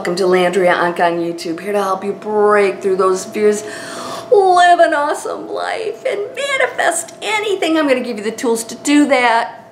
Welcome to Landria Onkka on YouTube, here to help you break through those fears, live an awesome life, and manifest anything. I'm going to give you the tools to do that.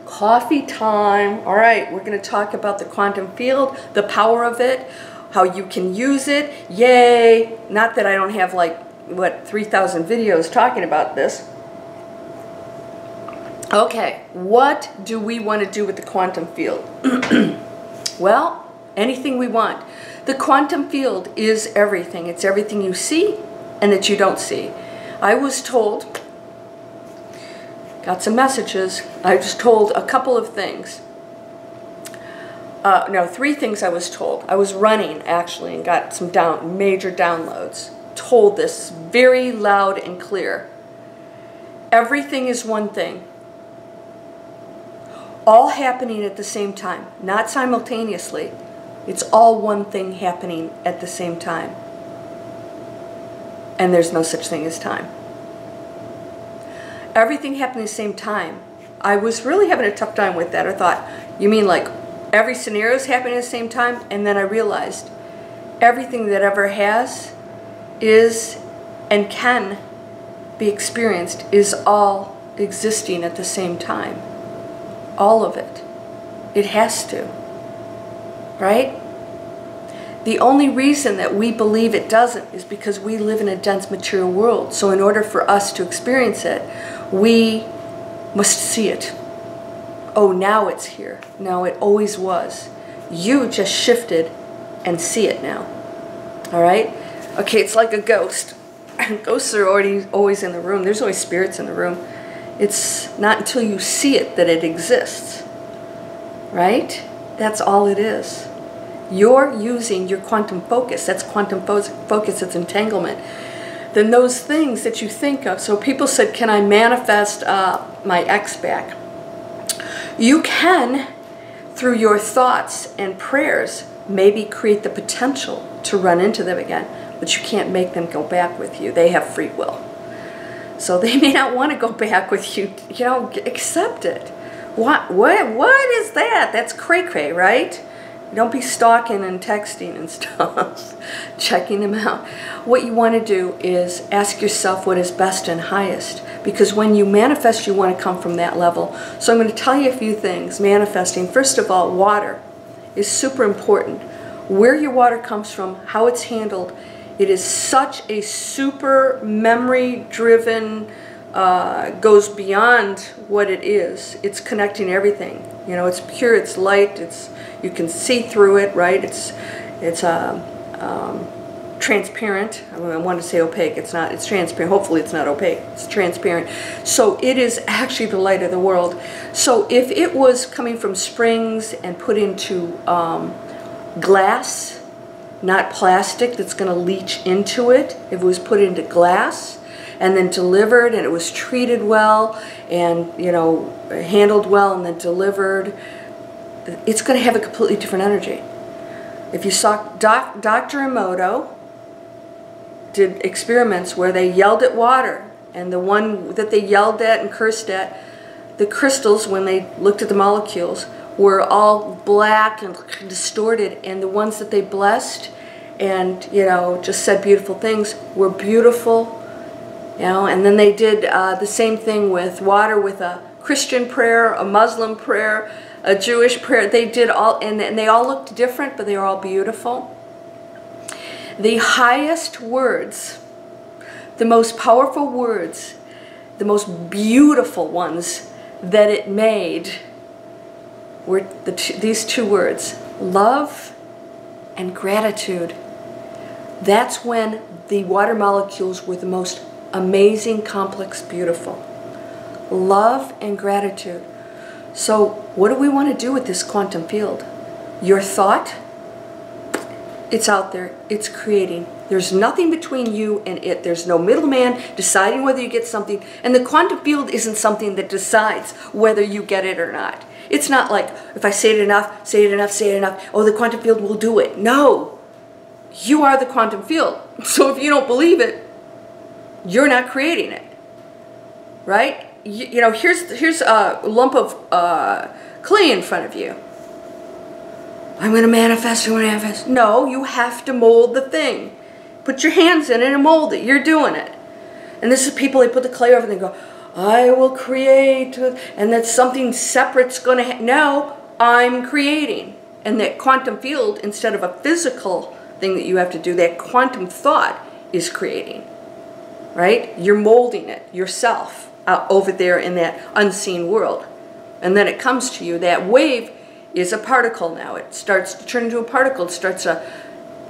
Coffee time. All right, we're going to talk about the quantum field, the power of it, how you can use it. Yay! Not that I don't have like, what, 3,000 videos talking about this. Okay, what do we want to do with the quantum field? Well, anything we want. The quantum field is everything. It's everything you see and that you don't see. I was told, got some messages, I was told a couple of things. No, 3 things I was told. I was running, actually, and got some major downloads. Told this very loud and clear. Everything is one thing. All happening at the same time, not simultaneously. It's all one thing happening at the same time. And there's no such thing as time. Everything happening at the same time. I was really having a tough time with that. I thought, you mean like every scenario is happening at the same time? And then I realized everything that ever has, is, and can be experienced is all existing at the same time. All of it. It has to. Right? The only reason that we believe it doesn't is because we live in a dense material world. So in order for us to experience it, we must see it. Oh, now it's here. No, it always was. You just shifted and see it now. All right? Okay, it's like a ghost. Ghosts are always in the room. There's always spirits in the room. It's not until you see it that it exists. Right? That's all it is. You're using your quantum focus. That's quantum focus. It's entanglement. Then those things that you think of. So people said, can I manifest my ex back? You can, through your thoughts and prayers, maybe create the potential to run into them again. But you can't make them go back with you. They have free will. So they may not want to go back with you. You know, accept it. What is that? That's cray-cray, right? Don't be stalking and texting and stuff, checking them out. What you want to do is ask yourself what is best and highest. Because when you manifest, you want to come from that level. So I'm going to tell you a few things. Manifesting, first of all, water is super important. Where your water comes from, how it's handled. It is such a super memory-driven, goes beyond what it is. It's connecting everything. You know, it's pure, it's light, you can see through it, right? It's transparent. I wanted to say opaque. It's not. It's transparent. Hopefully it's not opaque. It's transparent. So it is actually the light of the world. So if it was coming from springs and put into glass, not plastic that's going to leach into it, if it was put into glass and then delivered and it was treated well and, you know, handled well and then delivered, it's going to have a completely different energy. If you saw Dr. Emoto did experiments where they yelled at water, and the one that they yelled at and cursed at, the crystals, when they looked at the molecules, were all black and distorted, and the ones that they blessed and, you know, just said beautiful things were beautiful, you know. And then they did the same thing with water, with a Christian prayer, a Muslim prayer, a Jewish prayer. They did all, and they all looked different, but they were all beautiful. The highest words, the most powerful words, the most beautiful ones that it made were these 2 words, love and gratitude. That's when the water molecules were the most amazing, complex, beautiful. Love and gratitude. So what do we want to do with this quantum field? Your thought, it's out there, it's creating. There's nothing between you and it. There's no middleman deciding whether you get something. And the quantum field isn't something that decides whether you get it or not. It's not like, if I say it enough, say it enough, say it enough, oh, the quantum field will do it. No. You are the quantum field. So if you don't believe it, you're not creating it. Right? You know, here's a lump of clay in front of you. I'm going to manifest, I'm going to manifest. No, you have to mold the thing. Put your hands in it and mold it. You're doing it. And this is people, they put the clay over and they go, I will create, and that something separate's going to no, I'm creating. And that quantum field, instead of a physical thing that you have to do, that quantum thought is creating. Right? You're molding it yourself out over there in that unseen world. And then it comes to you. That wave is a particle now. It starts to turn into a particle. It starts to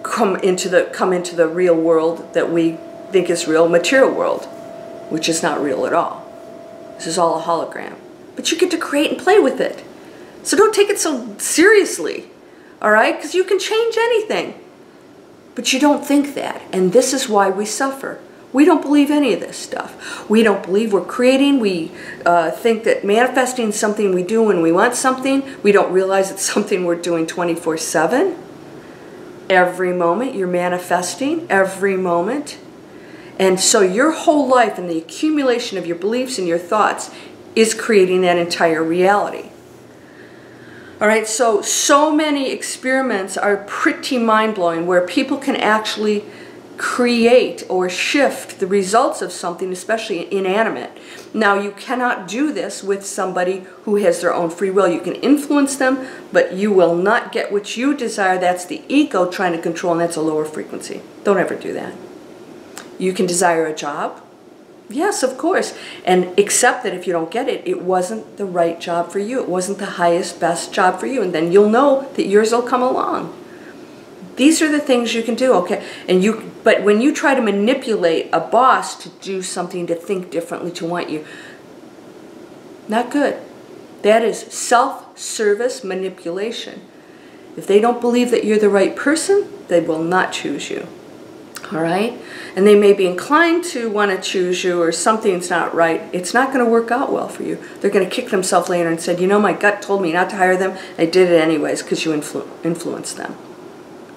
come into the real world that we think is real, material world, which is not real at all. This is all a hologram. But you get to create and play with it. So don't take it so seriously, all right? Because you can change anything. But you don't think that. And this is why we suffer. We don't believe any of this stuff. We don't believe we're creating. We think that manifesting is something we do when we want something. We don't realize it's something we're doing 24/7. Every moment you're manifesting, every moment. And so your whole life and the accumulation of your beliefs and your thoughts is creating that entire reality. All right, so many experiments are pretty mind-blowing where people can actually create or shift the results of something, especially inanimate. Now, you cannot do this with somebody who has their own free will. You can influence them, but you will not get what you desire. That's the ego trying to control, and that's a lower frequency. Don't ever do that. You can desire a job. Yes, of course. And accept that if you don't get it, it wasn't the right job for you. It wasn't the highest, best job for you. And then you'll know that yours will come along. These are the things you can do, okay? But when you try to manipulate a boss to do something, to think differently, to want you, not good. That is self-service manipulation. If they don't believe that you're the right person, they will not choose you. All right? And they may be inclined to want to choose you, or something's not right. It's not going to work out well for you. They're going to kick themselves later and say, you know, my gut told me not to hire them. I did it anyways because you influenced them.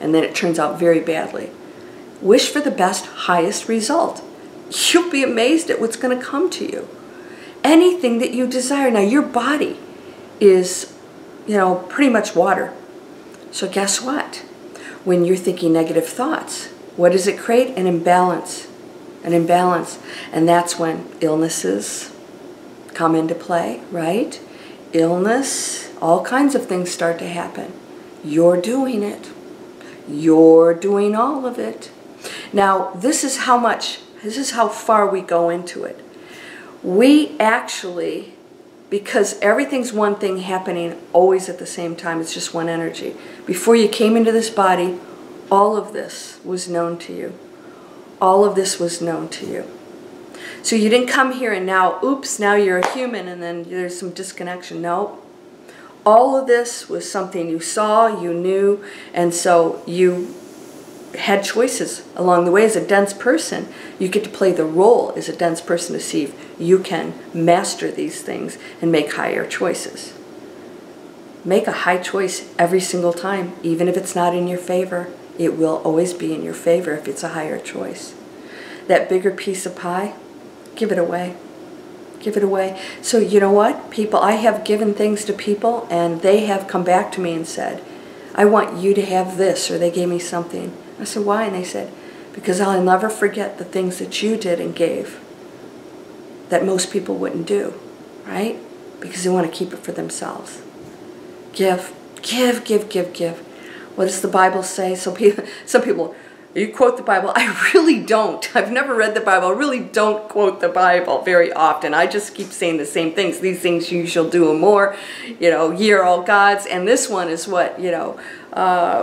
And then it turns out very badly. Wish for the best, highest result. You'll be amazed at what's going to come to you. Anything that you desire. Now, your body is, you know, pretty much water. So guess what? When you're thinking negative thoughts, what does it create? An imbalance. An imbalance. And that's when illnesses come into play, right? Illness, all kinds of things start to happen. You're doing it. You're doing all of it. Now, this is how far we go into it. We actually, because everything's one thing happening always at the same time, it's just one energy. Before you came into this body, all of this was known to you. All of this was known to you. So you didn't come here and now, oops, now you're a human and then there's some disconnection. No. All of this was something you saw, you knew, and so you had choices along the way. As a dense person, you get to play the role as a dense person to see if you can master these things and make higher choices. Make a high choice every single time, even if it's not in your favor. It will always be in your favor if it's a higher choice. That bigger piece of pie, give it away. Give it away. So you know what, people, I have given things to people and they have come back to me and said, I want you to have this, or they gave me something. I said, why? And they said, because I'll never forget the things that you did and gave that most people wouldn't do, right? Because they want to keep it for themselves. Give, give, give, give, give. What does the Bible say? So some people, you quote the Bible. I really don't. I've never read the Bible. I really don't quote the Bible very often. I just keep saying the same things. These things you shall do and more. You know, ye are all gods. And this one is what, you know,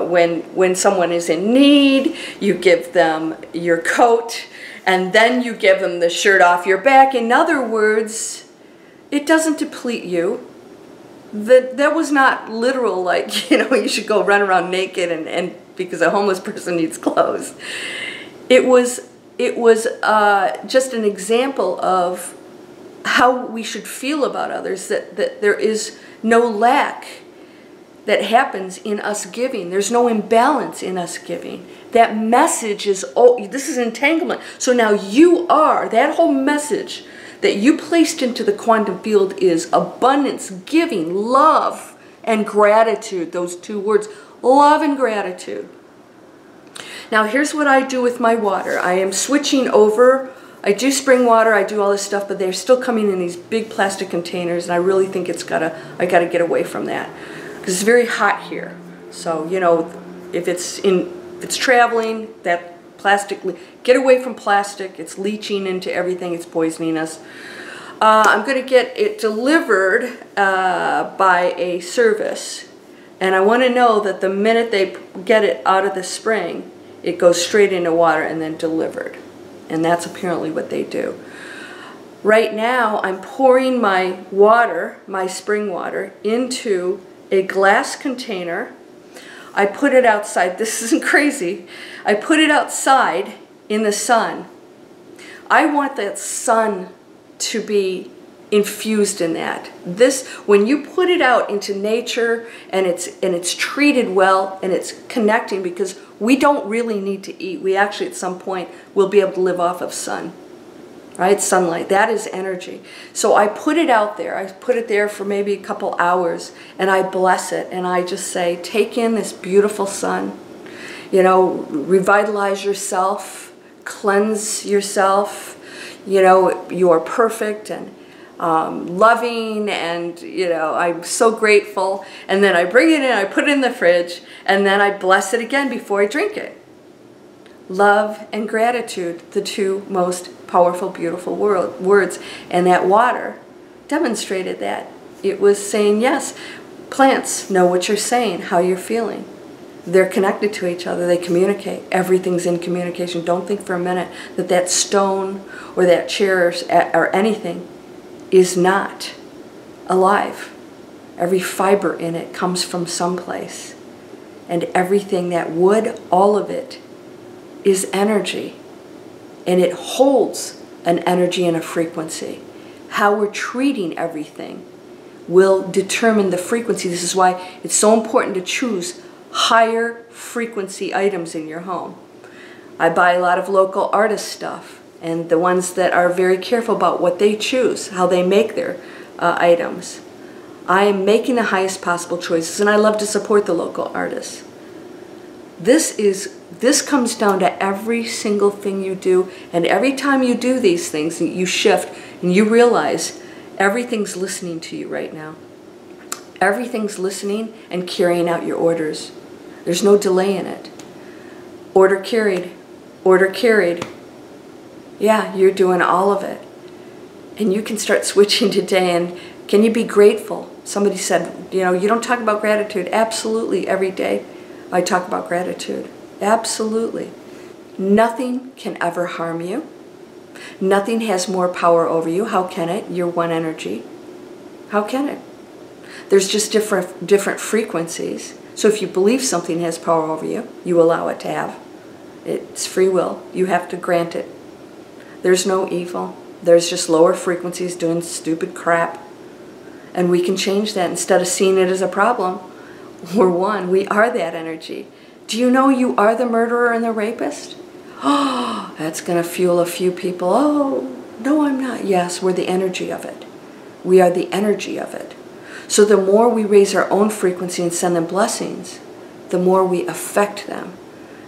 when someone is in need, you give them your coat, and then you give them the shirt off your back. In other words, it doesn't deplete you. That was not literal, like, you know, you should go run around naked and because a homeless person needs clothes. It was just an example of how we should feel about others, that there is no lack that happens in us giving. There's no imbalance in us giving. That message is, oh, this is entanglement. So now you are, that whole message that you placed into the quantum field is abundance, giving, love, and gratitude. Those two words. love and gratitude. Now here's what I do with my water. I am switching over. I do spring water, I do all this stuff, but they're still coming in these big plastic containers, and I really think I gotta get away from that. Because it's very hot here. So, you know, if it's traveling, that plastic, get away from plastic. It's leaching into everything, it's poisoning us. I'm going to get it delivered by a service, and I want to know that the minute they get it out of the spring, it goes straight into water and then delivered. And that's apparently what they do. Right now, I'm pouring my water, my spring water, into a glass container. I put it outside. This isn't crazy. I put it outside in the sun. I want that sun to be infused in that. This, when you put it out into nature and it's treated well and it's connecting, because we don't really need to eat. We actually at some point will be able to live off of sun. Right? Sunlight. That is energy. So I put it out there. I put it there for maybe a couple hours, and I bless it, and I just say, take in this beautiful sun. You know, revitalize yourself, cleanse yourself. You know, you are perfect and loving, and you know, I'm so grateful. And then I bring it in, I put it in the fridge, and then I bless it again before I drink it. Love and gratitude, the two most powerful, beautiful words. And that water demonstrated that. It was saying, yes, plants know what you're saying, how you're feeling. They're connected to each other. They communicate. Everything's in communication. Don't think for a minute that that stone or that chair or anything is not alive. Every fiber in it comes from someplace. And everything, that wood, all of it, is energy. And it holds an energy and a frequency. How we're treating everything will determine the frequency. This is why it's so important to choose higher frequency items in your home. I buy a lot of local artist stuff, and the ones that are very careful about what they choose, how they make their items. I am making the highest possible choices, and I love to support the local artists. This comes down to every single thing you do, and every time you do these things, you shift and you realize everything's listening to you right now. Everything's listening and carrying out your orders. There's no delay in it. Order carried. Order carried. Yeah, you're doing all of it. And you can start switching today. And can you be grateful? Somebody said, you know, you don't talk about gratitude. Absolutely, every day I talk about gratitude. Absolutely. Nothing can ever harm you. Nothing has more power over you. How can it? You're one energy. How can it? There's just different frequencies. So if you believe something has power over you, you allow it to have. It's free will. You have to grant it. There's no evil. There's just lower frequencies doing stupid crap. And we can change that. Instead of seeing it as a problem, we're one. We are that energy. Do you know you are the murderer and the rapist? Oh, that's going to fuel a few people. Oh, no, I'm not. Yes, we're the energy of it. We are the energy of it. So the more we raise our own frequency and send them blessings, the more we affect them,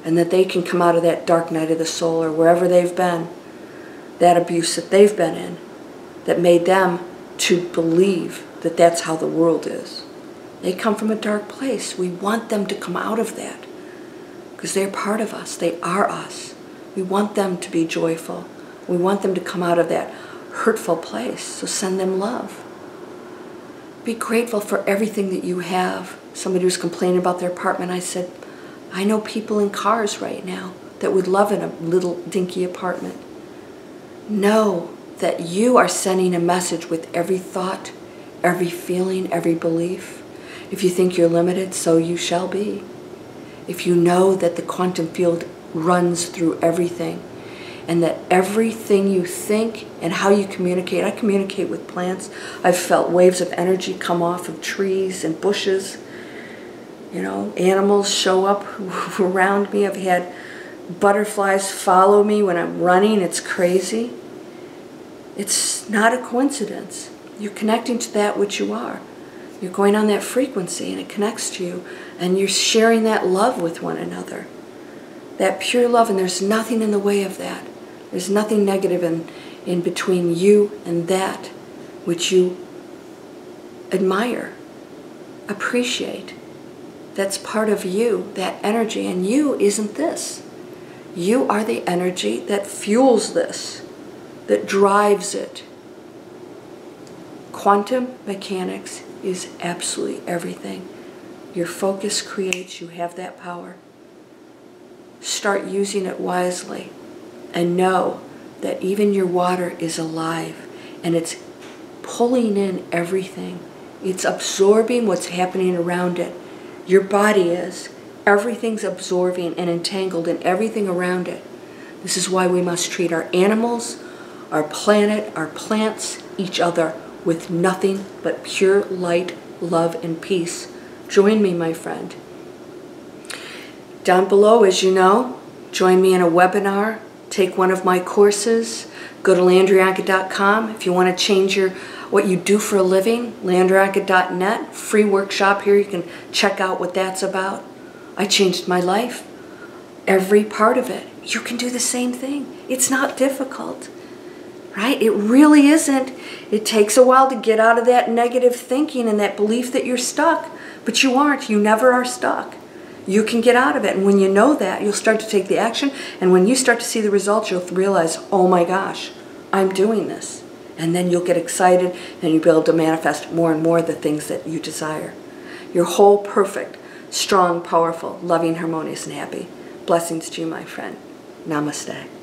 and that they can come out of that dark night of the soul or wherever they've been, that abuse that they've been in, that made them to believe that that's how the world is. They come from a dark place. We want them to come out of that because they're part of us. They are us. We want them to be joyful. We want them to come out of that hurtful place. So send them love. Be grateful for everything that you have. Somebody was complaining about their apartment. I said, I know people in cars right now that would love in a little dinky apartment. Know that you are sending a message with every thought, every feeling, every belief. If you think you're limited, so you shall be. If you know that the quantum field runs through everything, and that everything you think and how you communicate, I communicate with plants. I've felt waves of energy come off of trees and bushes. You know, animals show up around me. I've had butterflies follow me when I'm running. It's crazy. It's not a coincidence. You're connecting to that which you are. You're going on that frequency and it connects to you, and you're sharing that love with one another. That pure love, and there's nothing in the way of that. There's nothing negative in between you and that which you admire, appreciate. That's part of you, that energy, and you isn't this. You are the energy that fuels this, that drives it. Quantum mechanics is absolutely everything. Your focus creates, you have that power. Start using it wisely and know that even your water is alive and it's pulling in everything. It's absorbing what's happening around it. Your body is. Everything's absorbing and entangled in everything around it. This is why we must treat our animals, our planet, our plants, each other with nothing but pure light, love, and peace. Join me, my friend. Down below, as you know, join me in a webinar, take one of my courses, go to landriaonkka.com. If you want to change what you do for a living, landriaonkka.net, free workshop here. You can check out what that's about. I changed my life, every part of it. You can do the same thing. It's not difficult, right? It really isn't. It takes a while to get out of that negative thinking and that belief that you're stuck, but you aren't. You never are stuck. You can get out of it, and when you know that, you'll start to take the action, and when you start to see the results, you'll realize, oh my gosh, I'm doing this. And then you'll get excited, and you'll be able to manifest more and more the things that you desire. You're whole, perfect, strong, powerful, loving, harmonious, and happy. Blessings to you, my friend. Namaste.